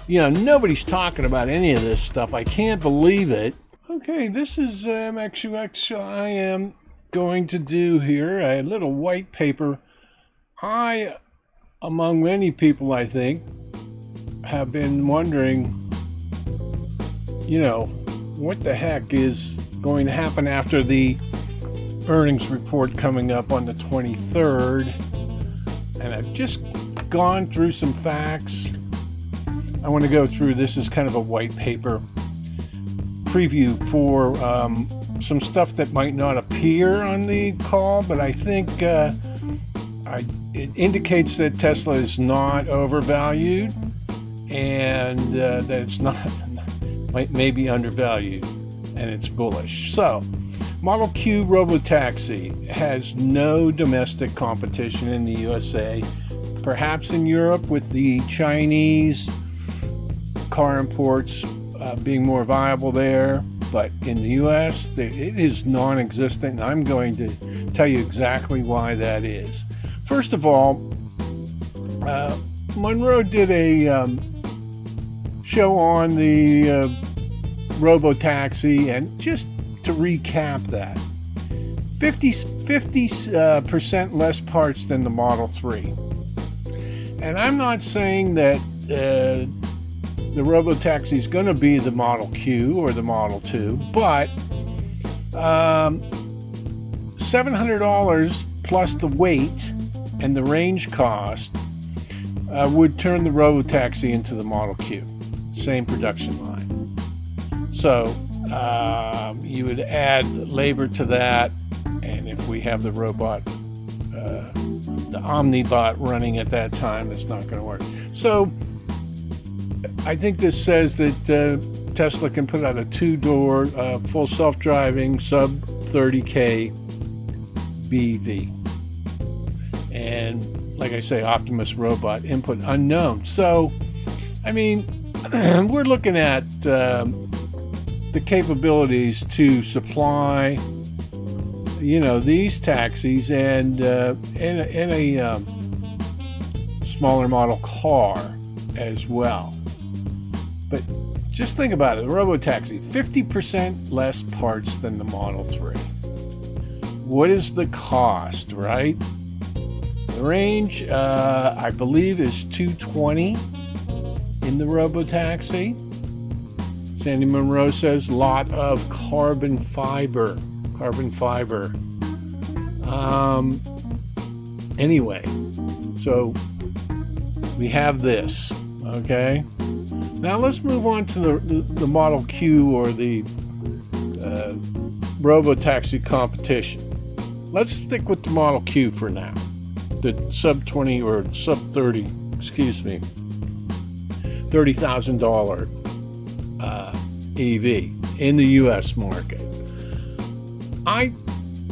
Nobody's talking about any of this stuff. I can't believe it. Okay, this is MXUX. I am going to do here a little white paper. I, among many people, I think, have been wondering, what the heck is going to happen after the earnings report coming up on the 23rd. And I've just gone through some facts. I want to go through this as kind of a white paper preview for some stuff that might not appear on the call, but I think it indicates that Tesla is not overvalued and that it's not maybe undervalued, and it's bullish. So, Model Q Robotaxi has no domestic competition in the USA. Perhaps in Europe with the Chinese car imports being more viable there, but in the US it is non-existent, and I'm going to tell you exactly why that is. First of all, Monroe did a show on the Robotaxi, and just to recap that, 50% less parts than the Model 3. And I'm not saying that the Robotaxi is going to be the Model Q or the Model 2, but $700 plus the weight and the range cost would turn the Robotaxi into the Model Q. Same production line. So you would add labor to that, and if we have the robot, the Omnibot running at that time, it's not going to work. So I think this says that Tesla can put out a two-door, full self-driving, sub 30K BV. And like I say, Optimus robot, input unknown. So, I mean, we're looking at the capabilities to supply, these taxis and in a smaller model car as well. But just think about it, the Robotaxi, 50% less parts than the Model 3. What is the cost, right? The range, I believe, is 220 in the Robotaxi. Sandy Monroe says lot of carbon fiber. Anyway, so we have this, okay? Now let's move on to the Model Q or the Robotaxi competition. Let's stick with the Model Q for now. The sub 20 or sub 30, $30,000 EV in the U.S. market.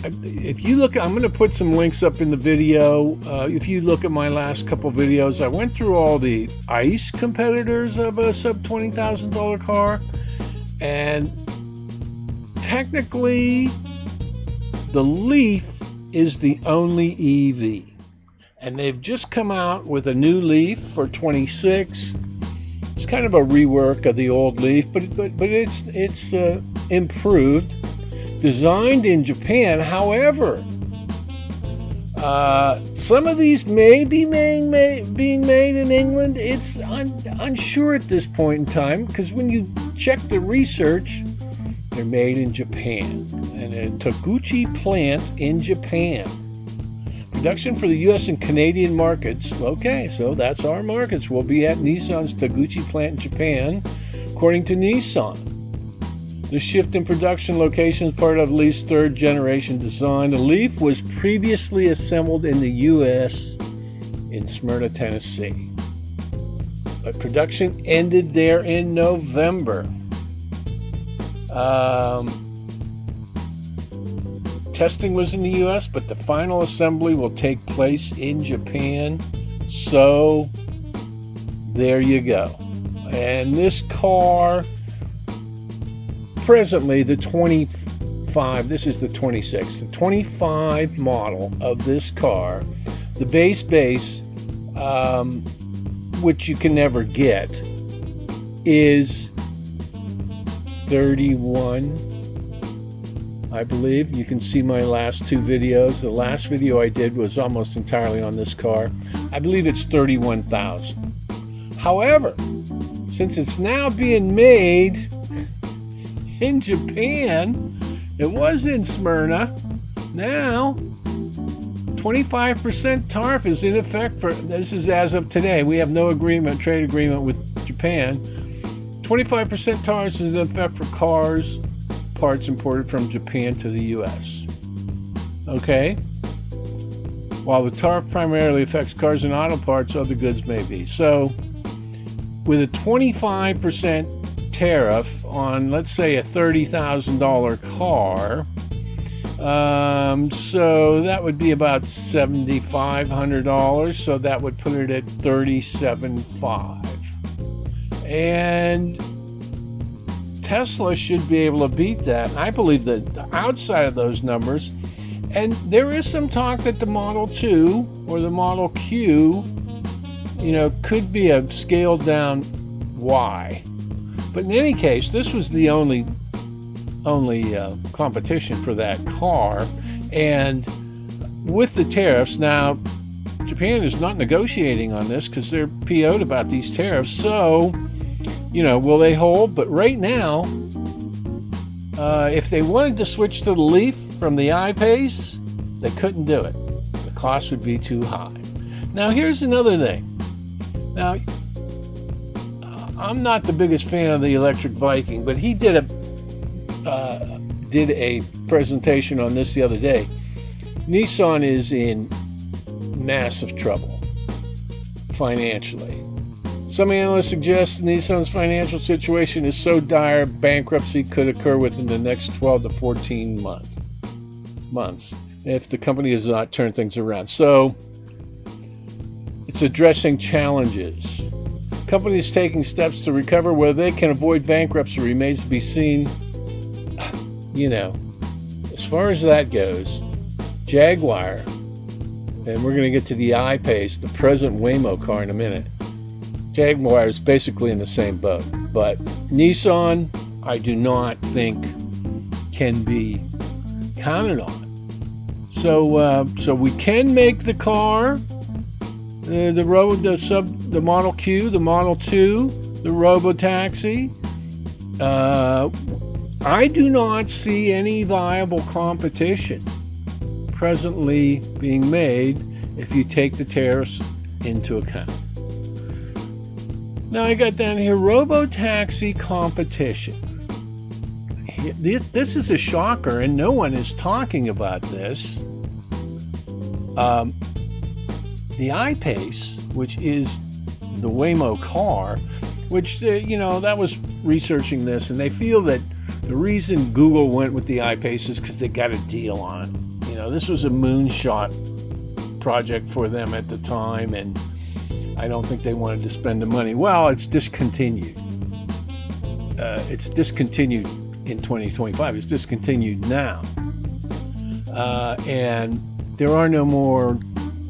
If you look, I'm going to put some links up in the video. If you look at my last couple videos, I went through all the ICE competitors of a sub $20,000 car, and technically the Leaf is the only EV. And they've just come out with a new Leaf for 26. It's kind of a rework of the old Leaf, but it's improved. Designed in Japan, however, some of these may be being made in England. It's unsure at this point in time, because when you check the research, they're made in Japan, and a Taguchi plant in Japan. Production for the U.S. and Canadian markets. Okay, so that's our markets. Will be at Nissan's Taguchi plant in Japan, according to Nissan. The shift in production location is part of Leaf's third generation design. The Leaf was previously assembled in the U.S. in Smyrna, Tennessee. But production ended there in November. Testing was in the U.S., but the final assembly will take place in Japan. So there you go. And this car, presently the 25, this is the 26, the 25 model of this car, the base, which you can never get, is 31, I believe. You can see my last two videos. The last video I did was almost entirely on this car. I believe it's 31,000. However, since it's now being made in Japan, it was in Smyrna. Now, 25% tariff is in effect for, this is as of today. We have no trade agreement with Japan. 25% tariff is in effect for cars, parts imported from Japan to the U.S. Okay? While the tariff primarily affects cars and auto parts, other goods may be. So, with a 25% tariff on, let's say, a $30,000 car, so that would be about $7,500. So that would put it at $37,500. And Tesla should be able to beat that. And I believe that outside of those numbers, and there is some talk that the Model 2 or the Model Q, could be a scaled down Y. But in any case, this was the only competition for that car. And with the tariffs, now Japan is not negotiating on this because they're PO'd about these tariffs. So, will they hold? But right now, if they wanted to switch to the Leaf from the IPace, they couldn't do it. The cost would be too high. Now, here's another thing. Now, I'm not the biggest fan of the electric Viking, but he did a presentation on this the other day. Nissan is in massive trouble financially. Some analysts suggest Nissan's financial situation is so dire bankruptcy could occur within the next 12 to 14 months if the company does not turn things around. So it's addressing challenges. Companies taking steps to recover. Whether they can avoid bankruptcy remains to be seen. As far as that goes, Jaguar, and we're going to get to the IPace, the present Waymo car, in a minute. Jaguar is basically in the same boat, but Nissan, I do not think can be counted on. So we can make the car, the Model Q, the Model 2, the Robotaxi. I do not see any viable competition presently being made if you take the tariffs into account. Now I got down here, Robotaxi competition. This is a shocker, and no one is talking about this. The IPace, which is the Waymo car, which, that was researching this, and they feel that the reason Google went with the IPace is because they got a deal on it. This was a moonshot project for them at the time, and I don't think they wanted to spend the money. Well, it's discontinued. It's discontinued in 2025. It's discontinued now. And there are no more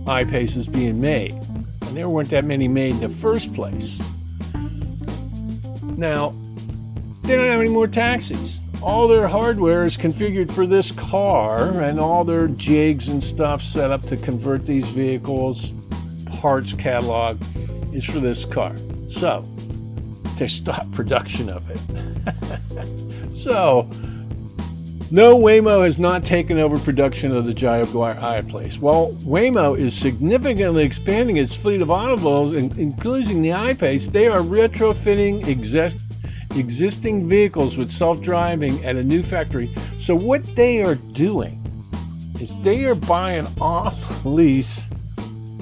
IPaces being made. And there weren't that many made in the first place. Now, they don't have any more taxis. All their hardware is configured for this car, and all their jigs and stuff set up to convert these vehicles, parts catalog, is for this car. So, they stopped production of it. So, no, Waymo has not taken over production of the Jaguar I-Place. Well, Waymo is significantly expanding its fleet of automobiles, including the I-Pace. They are retrofitting existing vehicles with self-driving at a new factory. So what they are doing is they are buying off-lease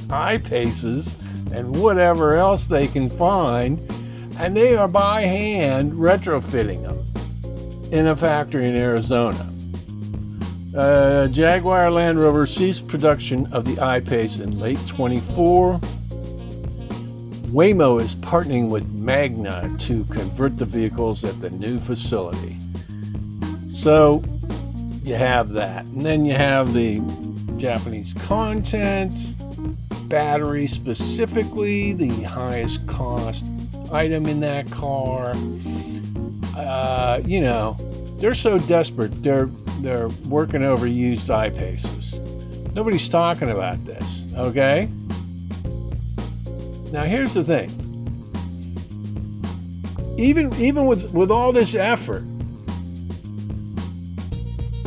I-Paces and whatever else they can find, and they are by hand retrofitting them in a factory in Arizona. Jaguar Land Rover ceased production of the I-Pace in late 24. Waymo is partnering with Magna to convert the vehicles at the new facility. So you have that. And then you have the Japanese content, battery specifically, the highest cost item in that car. They're so desperate. They're working over used IPaces. Nobody's talking about this, okay? Now here's the thing. Even with all this effort,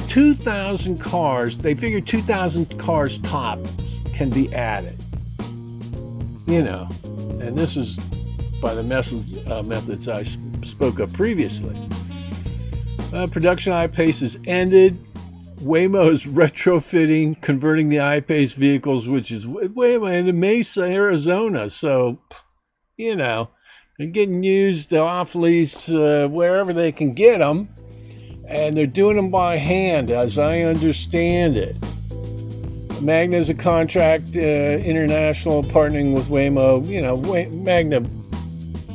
2,000 cars, they figure 2,000 cars top can be added. And this is by the methods I spoke of previously. Production IPace has ended. Waymo is retrofitting, converting the IPace vehicles, which is Waymo into Mesa, Arizona. So, they're getting used off lease wherever they can get them. And they're doing them by hand, as I understand it. Magna is a contract international partnering with Waymo. Magna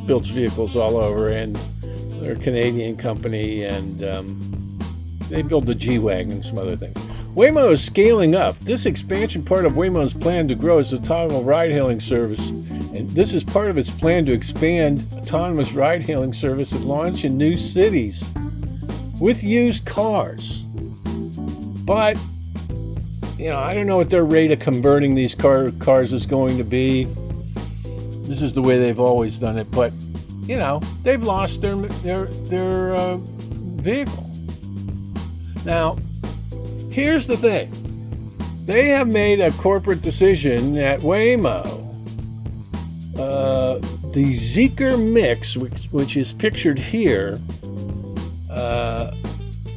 builds vehicles all over, and they're a Canadian company, and they build the G-Wagon and some other things. Waymo is scaling up. This expansion part of Waymo's plan to grow its autonomous ride-hailing service, and this is part of its plan to expand autonomous ride-hailing service and launch in new cities with used cars. But, I don't know what their rate of converting these cars is going to be. This is the way they've always done it, but they've lost their vehicle. Now, here's the thing. They have made a corporate decision at Waymo. The Zeer mix, which is pictured here,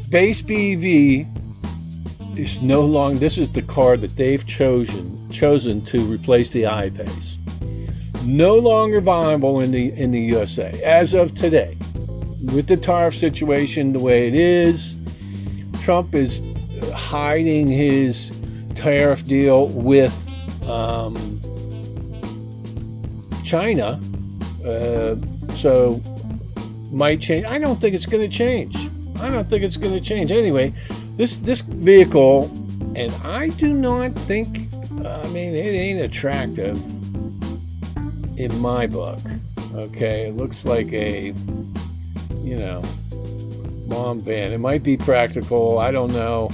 base BEV is no longer. This is the car that they've chosen to replace the IPace. No longer viable in the USA as of today. With the tariff situation the way it is, Trump is hiding his tariff deal with China, so might change. I don't think it's going to change. Anyway, this vehicle, and I do not think, it ain't attractive in my book. Okay, it looks like a, mom van. It might be practical. I don't know.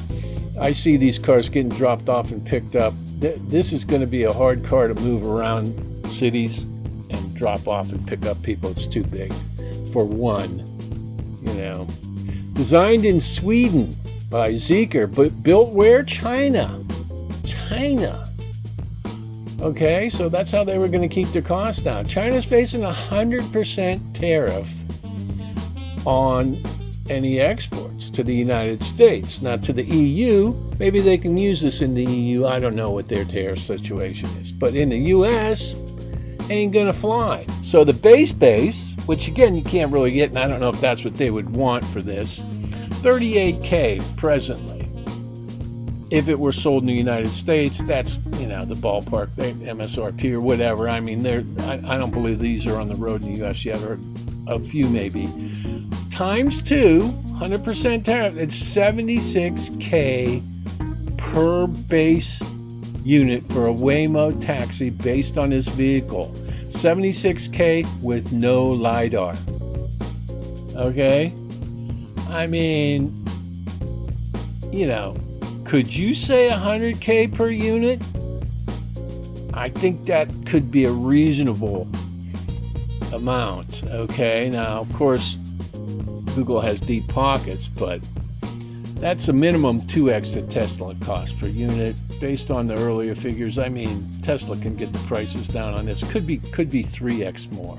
I see these cars getting dropped off and picked up. This is going to be a hard car to move around cities and drop off and pick up people. It's too big for one. Designed in Sweden by Zeer, but built where? China. Okay, so that's how they were going to keep their costs down. China's facing 100% tariff on any exports to the United States. Now, to the EU, maybe they can use this in the EU. I don't know what their tariff situation is. But in the US, ain't going to fly. So the base, which again, you can't really get, and I don't know if that's what they would want for this, $38,000 presently. If it were sold in the United States, that's, the ballpark, MSRP or whatever. I don't believe these are on the road in the U.S. yet, or a few maybe. Times 2, 100% tariff, it's $76,000 per base unit for a Waymo taxi based on this vehicle. $76,000 with no LiDAR. Okay? Could you say $100,000 per unit? I think that could be a reasonable amount. Okay, now of course Google has deep pockets, but that's a minimum 2x the Tesla cost per unit. Based on the earlier figures, Tesla can get the prices down on this. Could be 3x more.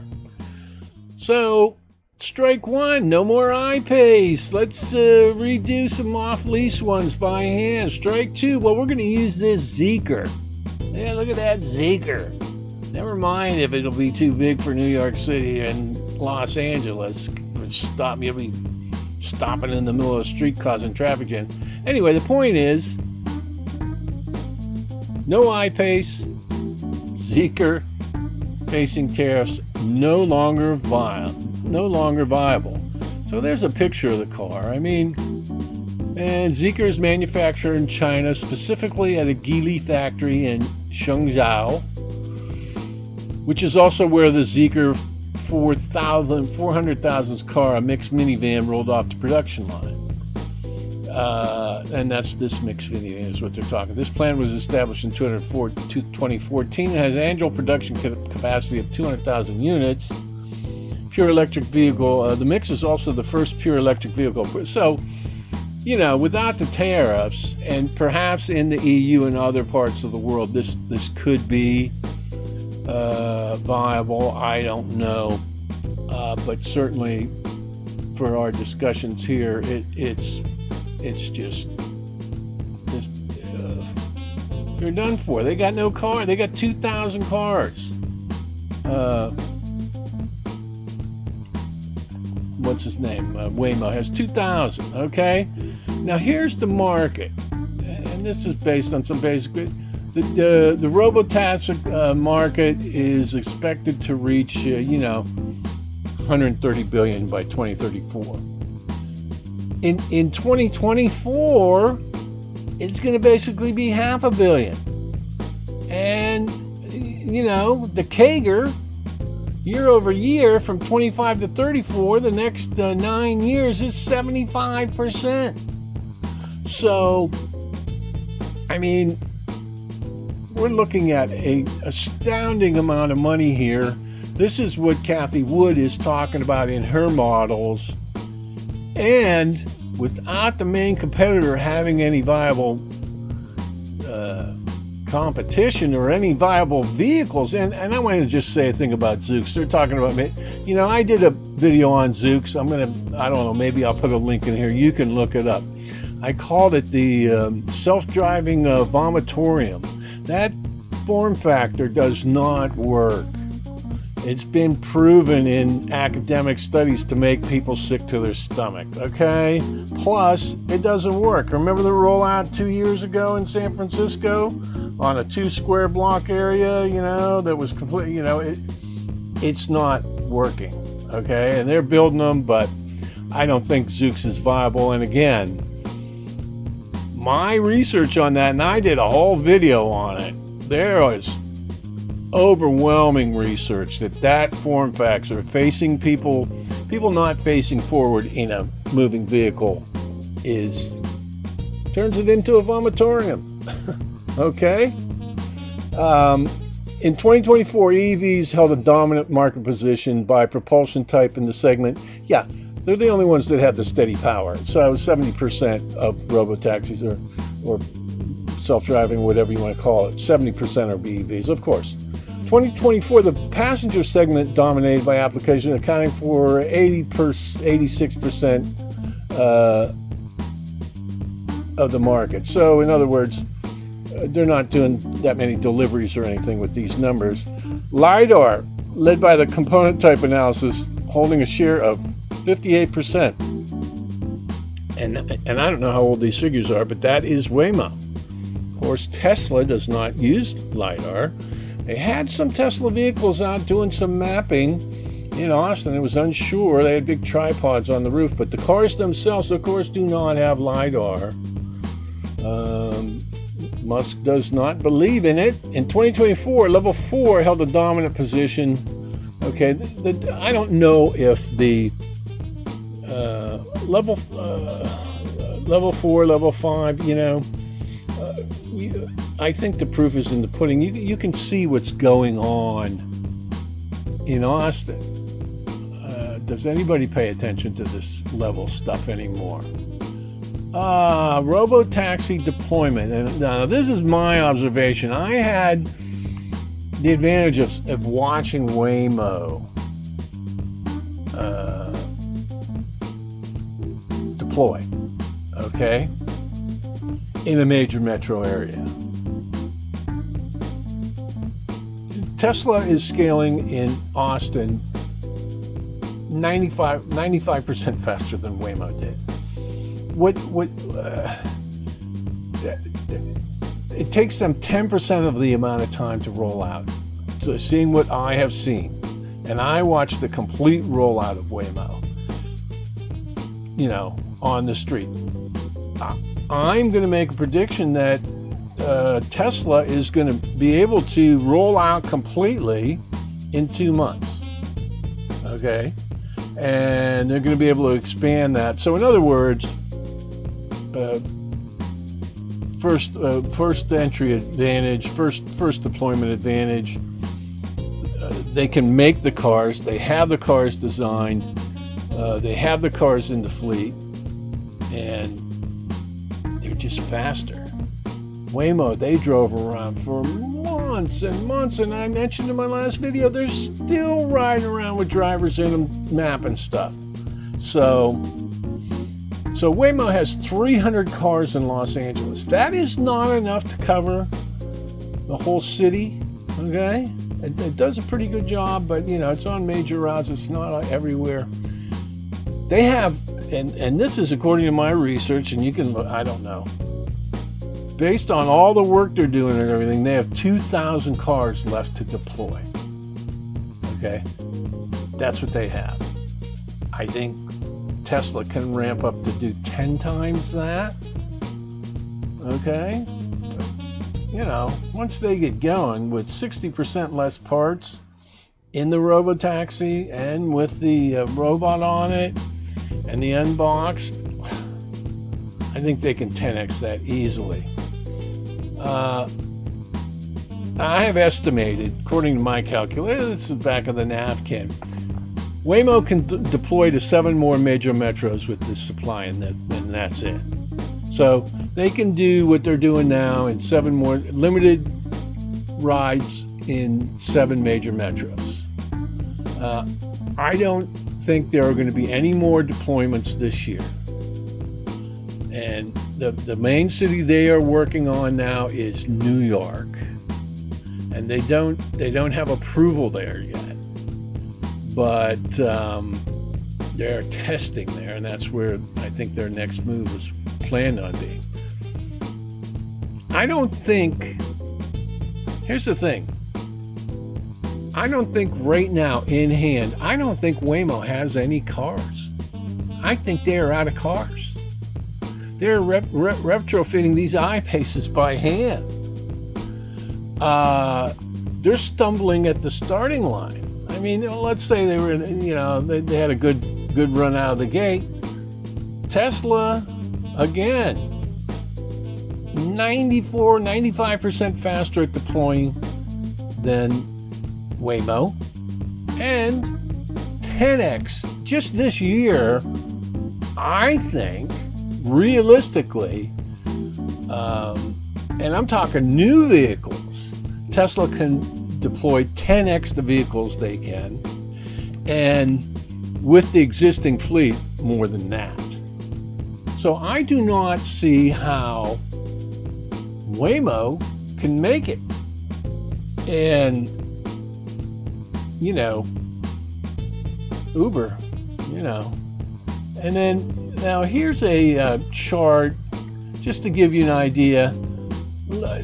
So strike one, no more IPace. Let's redo some off-lease ones by hand. Strike two, well, we're going to use this Zeer. Yeah, look at that Zeer. Never mind if it'll be too big for New York City and Los Angeles. You'll be stopping in the middle of the street causing traffic jam. Anyway, the point is, no IPace, Zeer facing tariffs, no longer viable. So there's a picture of the car. And Zeer is manufactured in China, specifically at a Geely factory in Shenzhou, which is also where the Zeer 400,000th car, a mixed minivan, rolled off the production line. And that's this mixed minivan is what they're talking. This plant was established in 2014 and has annual production capacity of 200,000 units. Pure electric vehicle. The Mix is also the first pure electric vehicle. So, without the tariffs, and perhaps in the EU and other parts of the world, this could be viable. I don't know, but certainly for our discussions here, it's just they're done for. They got no car. They got 2,000 cars. What's his name? Waymo has 2,000. Okay. Now here's the market, and this is based on some basic. The Robotaxi market is expected to reach 130 billion by 2034. In 2024, it's going to basically be 500 million, and the CAGR year over year from 25 to 34, the next 9 years is 75%. So, we're looking at an astounding amount of money here. This is what Kathy Wood is talking about in her models. And without the main competitor having any viable competition or any viable vehicles, and I want to just say a thing about Zoox. They're talking about me. I did a video on Zoox. I don't know, maybe I'll put a link in here. You can look it up. I called it the self-driving vomitorium. That form factor does not work. It's been proven in academic studies to make people sick to their stomach, okay? Plus, it doesn't work. Remember the rollout 2 years ago in San Francisco on a 2 square block area, that was completely, it's not working, okay? And they're building them, but I don't think Zoox is viable. And again, my research on that, and I did a whole video on it, there was overwhelming research that form factor facing people not facing forward in a moving vehicle turns it into a vomitorium. Okay. In 2024, EVs held a dominant market position by propulsion type in the segment. Yeah, they're the only ones that have the steady power. So 70% of robotaxis or self-driving, whatever you want to call it, 70% are BEVs, of course. 2024, the passenger segment dominated by application, accounting for 86% of the market. So, in other words, they're not doing that many deliveries or anything with these numbers. LiDAR, led by the component type analysis, holding a share of 58%. And I don't know how old these figures are, but that is Waymo. Of course, Tesla does not use LiDAR. They had some Tesla vehicles out doing some mapping in Austin. It was unsure. They had big tripods on the roof, but the cars themselves, of course, do not have LiDAR. Musk does not believe in it. In 2024, Level 4 held a dominant position. Okay, I don't know if the Level 4, Level 5, I think the proof is in the pudding. You can see what's going on in Austin. Does anybody pay attention to this level stuff anymore? Robotaxi deployment. And now this is my observation. I had the advantage of watching Waymo deploy, okay, in a major metro area. Tesla is scaling in Austin 95% faster than Waymo did. It takes them 10% of the amount of time to roll out. So seeing what I have seen, and I watched the complete rollout of Waymo, on the street. I'm going to make a prediction that Tesla is going to be able to roll out completely in 2 months. okay? And they're going to be able to expand that. So in other words, first entry advantage, first deployment advantage. They can make the cars. They have the cars designed. They have the cars in the fleet, and they're just faster. Waymo, they drove around for months and months, and I mentioned in my last video, they're still riding around with drivers in them, mapping stuff. So Waymo has 300 cars in Los Angeles. That is not enough to cover the whole city, okay? It does a pretty good job, but, it's on major routes. It's not everywhere. They have, and this is according to my research, and you can look, I don't know. Based on all the work they're doing and everything, they have 2,000 cars left to deploy. Okay? That's what they have. I think Tesla can ramp up to do 10 times that. Okay? Once they get going with 60% less parts in the Robotaxi and with the robot on it and the unboxed, I think they can 10x that easily. I have estimated, according to my calculator, it's the back of the napkin, Waymo can deploy to 7 more major metros with this supply, and that's it. So they can do what they're doing now in 7 more limited rides in 7 major metros. I don't think there are going to be any more deployments this year. And the main city they are working on now is New York, and they don't have approval there yet, but they're testing there, and that's where I think their next move is planned on being. Here's the thing. I don't think right now in hand, I don't think Waymo has any cars. I think they are out of cars. They're retrofitting these IPaces by hand. They're stumbling at the starting line. I mean, let's say they were, they had a good run out of the gate. Tesla, again, 95% faster at deploying than Waymo, and 10x just this year, I think, realistically, and I'm talking new vehicles, Tesla can deploy 10x the vehicles they can, and with the existing fleet, more than that. So I do not see how Waymo can make it. And, Uber, And then, now here's a chart, just to give you an idea.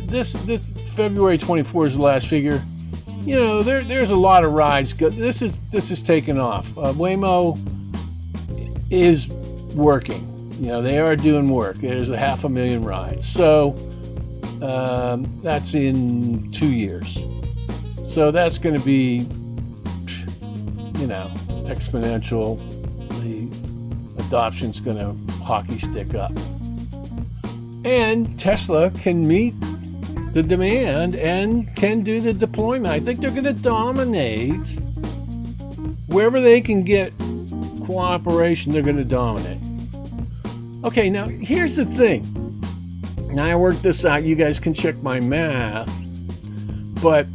This February 24 is the last figure. There's a lot of rides. This is taking off. Waymo is working. They are doing work. There's 500,000 rides. So that's in 2 years. So that's going to be, exponential. The adoption's going to hockey stick up. And Tesla can meet the demand and can do the deployment. I think they're going to dominate. Wherever they can get cooperation, they're going to dominate. Okay, now here's the thing. Now I worked this out. You guys can check my math. But,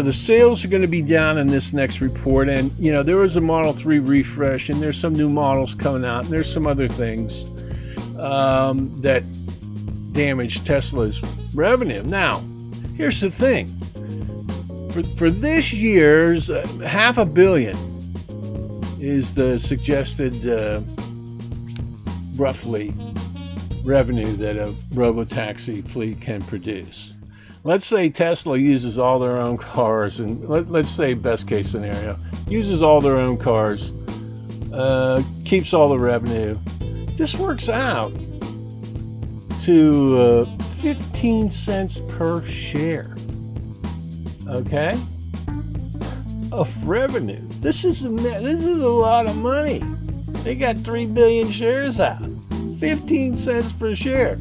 the sales are going to be down in this next report. And, there was a Model 3 refresh, and there's some new models coming out, and there's some other things that damage Tesla's revenue. Now, here's the thing. For this year's, $500 million is the suggested, roughly, revenue that a Robotaxi fleet can produce. Let's say Tesla uses all their own cars, and let's say best case scenario, uses all their own cars, keeps all the revenue. This works out to 15 cents per share. Okay? of revenue. This is a lot of money. They got 3 billion shares out, 15 cents per share.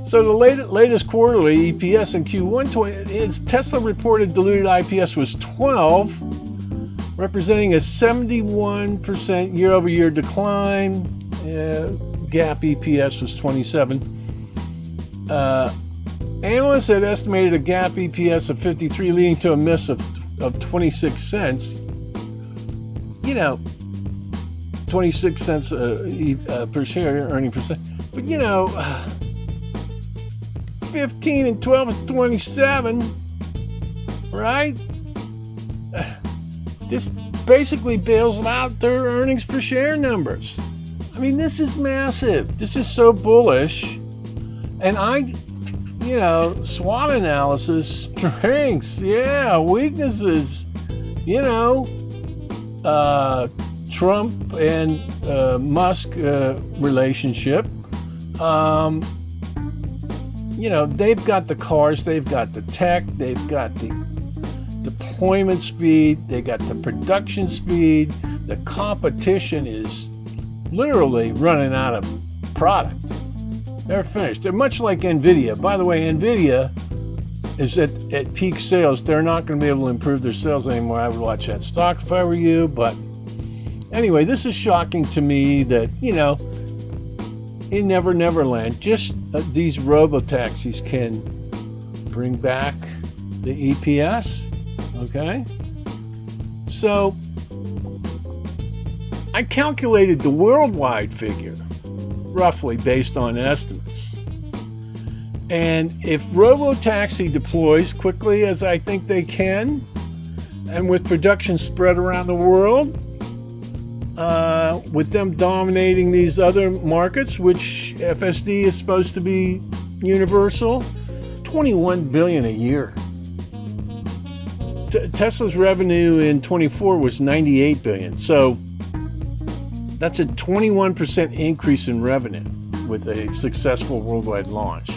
So the latest quarterly EPS in Q1, Tesla reported diluted IPS was 12, representing a 71% year-over-year decline. GAAP EPS was 27. Analysts had estimated a GAAP EPS of 53, leading to a miss of 26 cents. 26 cents per share earning percent. But 15 and 12 is 27, right? This basically bails out their earnings per share numbers. I mean, this is massive. This is so bullish. And SWOT analysis, strengths, weaknesses, Trump and Musk relationship. They've got the cars, they've got the tech, they've got the deployment speed, they got the production speed. The competition is literally running out of product. They're finished. They're much like NVIDIA. By the way, NVIDIA is at peak sales. They're not going to be able to improve their sales anymore. I would watch that stock if I were you. But anyway, this is shocking to me that, in Never Land, just these Robotaxis can bring back the EPS. Okay? So I calculated the worldwide figure, roughly based on estimates. And if Robotaxi deploys quickly as I think they can, and with production spread around the world, with them dominating these other markets, which FSD is supposed to be universal, $21 billion a year. Tesla's revenue in 24 was $98 billion. So that's a 21% increase in revenue with a successful worldwide launch.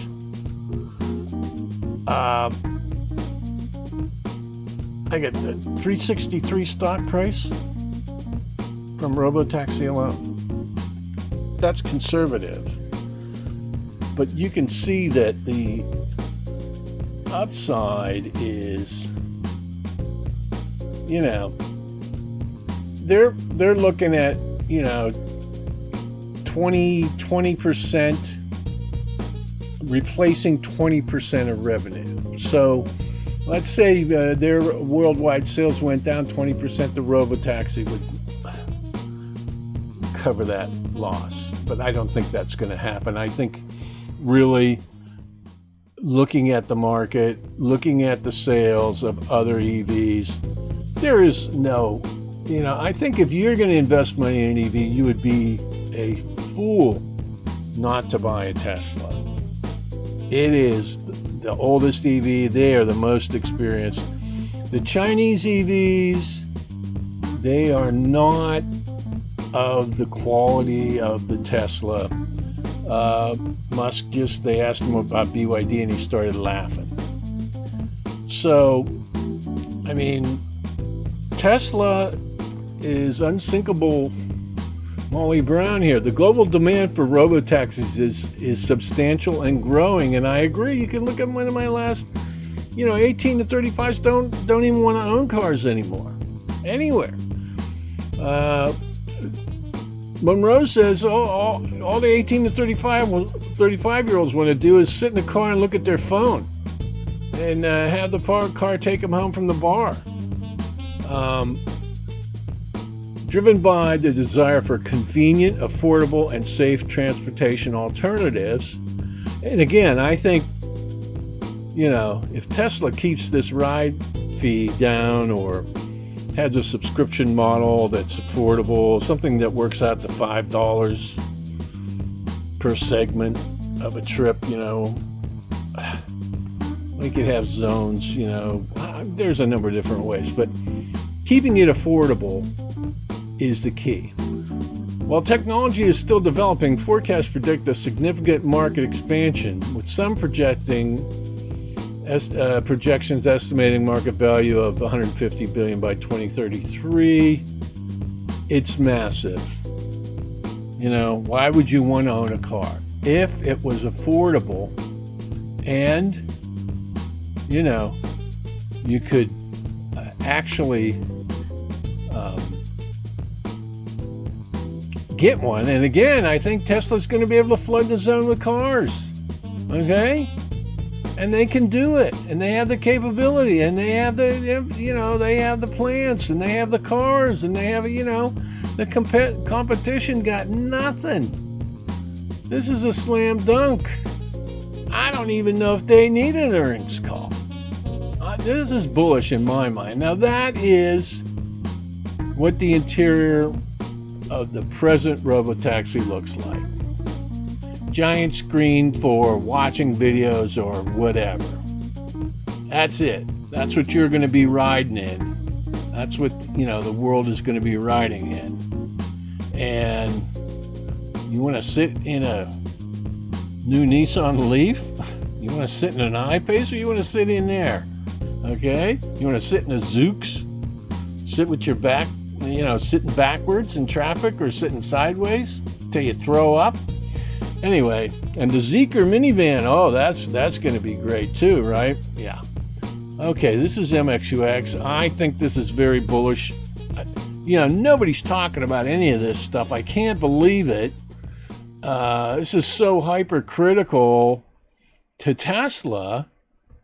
I got the 363 stock price from Robotaxi alone. That's conservative. But you can see that the upside is, they're looking at 20% replacing 20% of revenue. So let's say their worldwide sales went down 20%, the Robotaxi would cover that loss. But I don't think that's going to happen. I think really looking at the market, looking at the sales of other EVs, there is no, I think if you're going to invest money in an EV, you would be a fool not to buy a Tesla. It is the oldest EV. They are the most experienced. The Chinese EVs, they are not of the quality of the Tesla. Musk they asked him about BYD and he started laughing. So, I mean, Tesla is unsinkable Molly Brown here. The global demand for robotaxis is substantial and growing, and I agree. You can look at one of my last, 18 to 35s don't even want to own cars anymore, anywhere. Monroe says all the 18 to 35-year-olds want to do is sit in the car and look at their phone and have the car take them home from the bar. Driven by the desire for convenient, affordable, and safe transportation alternatives. And again, I think, if Tesla keeps this ride fee down or has a subscription model that's affordable, something that works out to $5 per segment of a trip, we could have zones, there's a number of different ways, but keeping it affordable is the key. While technology is still developing, forecasts predict a significant market expansion, with some projecting projections estimating market value of 150 billion by 2033. It's massive. You know, why would you want to own a car? If it was affordable and, you know, you could actually get one. And again, I think Tesla's going to be able to flood the zone with cars. Okay? And they can do it. And they have the capability. And they have the, you know, they have the plants. And they have the cars. And they have, you know, the competition got nothing. This is a slam dunk. I don't even know if they need an earnings call. This is bullish in my mind. Now that is what the interior of the present Robotaxi looks like. Giant screen for watching videos or whatever. That's it. That's what you're going to be riding in. That's what, you know, the world is going to be riding in. And you want to sit in a new Nissan Leaf? You want to sit in an IPace, or you want to sit in there? Okay? You want to sit in a Zoox? Sit with your back, you know, sitting backwards in traffic or sitting sideways till you throw up? Anyway, and the Zeer minivan, oh, that's going to be great too, right? Yeah. Okay, this is MXUX. I think this is very bullish. You know, nobody's talking about any of this stuff. I can't believe it. This is so hypercritical to Tesla.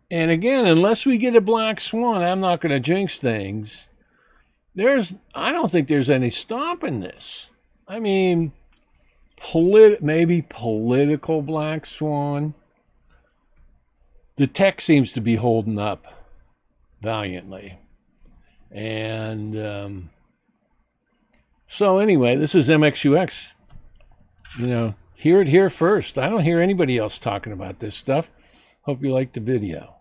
And again, unless we get a black swan, I'm not going to jinx things. I don't think there's any stopping this. I mean, maybe political black swan. The tech seems to be holding up valiantly. And so anyway, this is MXUX. You know, hear it here first. I don't hear anybody else talking about this stuff. Hope you liked the video.